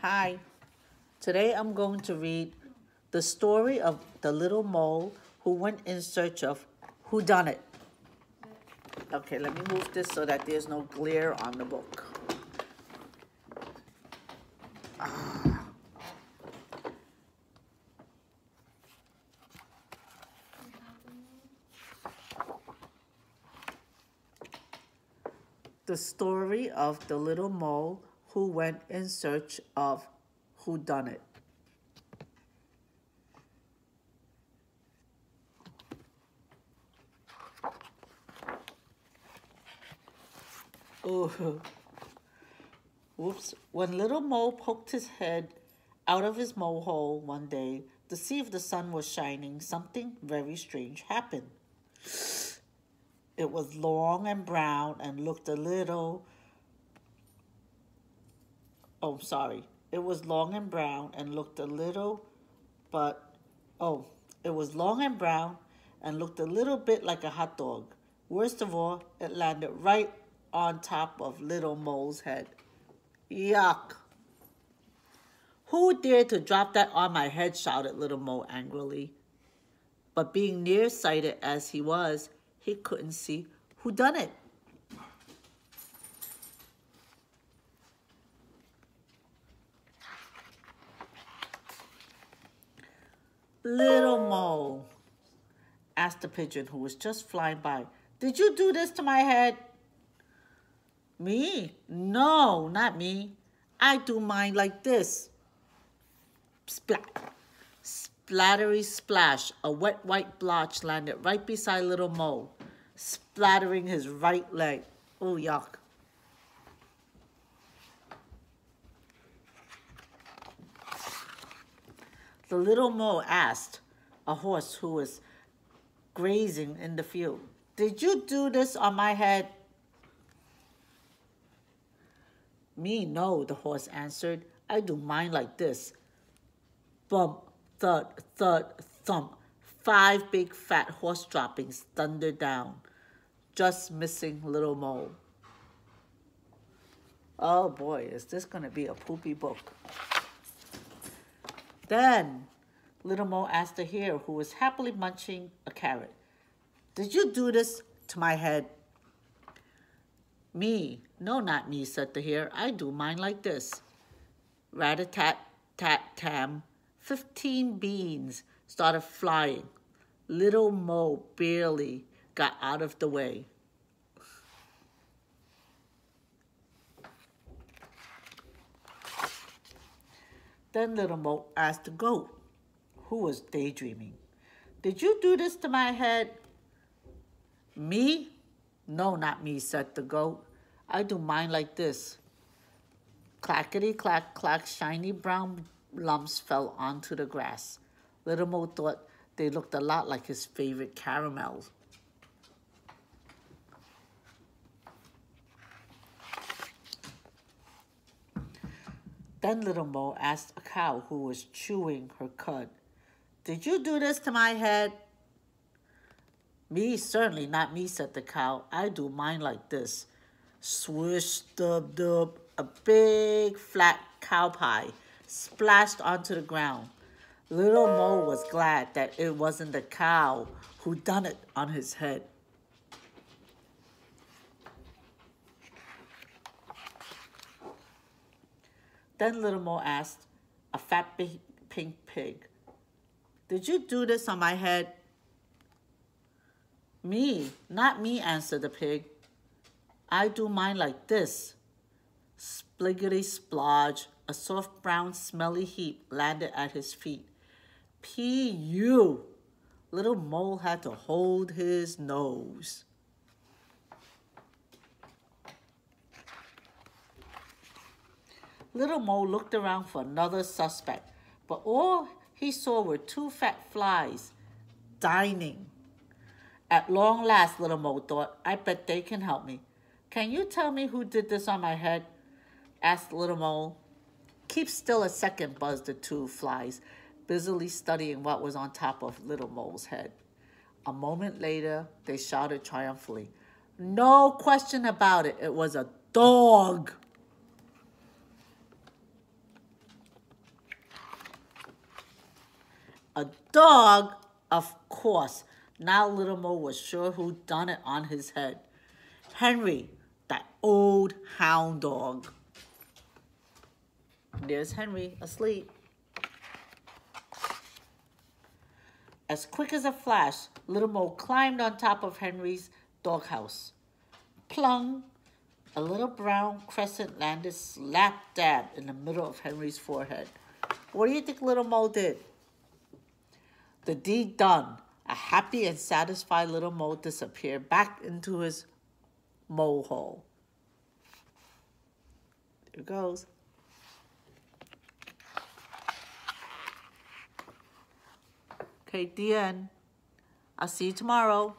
Hi, today I'm going to read the story of the little mole who went in search of whodunit. Okay, let me move this so that there's no glare on the book. The story of the little mole who went in search of whodunit. Ooh. Whoops. When little mole poked his head out of his mole hole one day to see if the sun was shining, something very strange happened. It was long and brown and looked a little. Oh, sorry. It was long and brown and looked a little, but. Oh, it was long and brown and looked a little bit like a hot dog. Worst of all, it landed right on top of little mole's head. Yuck! Who dared to drop that on my head? Shouted little mole angrily. But being nearsighted as he was, he couldn't see who done it. Little mole, asked the pigeon who was just flying by, did you do this to my head? Me? No, not me. I do mine like this. Splat. Splattery splash. A wet white blotch landed right beside little mole, splattering his right leg. Oh, yuck. The little mole asked a horse who was grazing in the field, did you do this on my head? Me, no, the horse answered. I do mine like this. Bump, thud, thud, thump. 5 big fat horse droppings thundered down, just missing little mole. Oh boy, is this going to be a poopy book. Then little mole asked the hare who was happily munching a carrot, did you do this to my head? Me? No, not me, said the hare. I do mine like this. Rat-a-tat-tat-tam. 15 beans started flying. Little mole barely got out of the way. Then little mole asked the goat, who was daydreaming, did you do this to my head? Me? No, not me, said the goat. I do mine like this. Clackety-clack-clack, shiny brown lumps fell onto the grass. Little Mo thought they looked a lot like his favorite caramels. Then Little Mo asked a cow who was chewing her cud, did you do this to my head? Me, certainly not me, said the cow. I do mine like this. Swish, dub, dub, a big flat cow pie splashed onto the ground. Little Mo was glad that it wasn't the cow who done it on his head. Then Little Mo asked a fat pink pig, did you do this on my head? Me, not me, answered the pig. I do mine like this. Spliggity splodge, a soft brown smelly heap landed at his feet. P.U. Little Mole had to hold his nose. Little Mole looked around for another suspect, but all he saw were 2 fat flies dining. At long last, Little Mole thought, I bet they can help me. Can you tell me who did this on my head? Asked Little Mole. Keep still a second, buzzed the 2 flies, busily studying what was on top of Little Mole's head. A moment later, they shouted triumphantly, no question about it, it was a dog. A dog? Of course. Now Little Mo was sure who'd done it on his head. Henry, that old hound dog. There's Henry, asleep. As quick as a flash, Little Mo climbed on top of Henry's doghouse. Plung! A little brown crescent landed slap dab in the middle of Henry's forehead. What do you think Little Mo did? The deed done, a happy and satisfied Little Mo disappeared back into his mole hole. There it goes. Okay, the end. I'll see you tomorrow.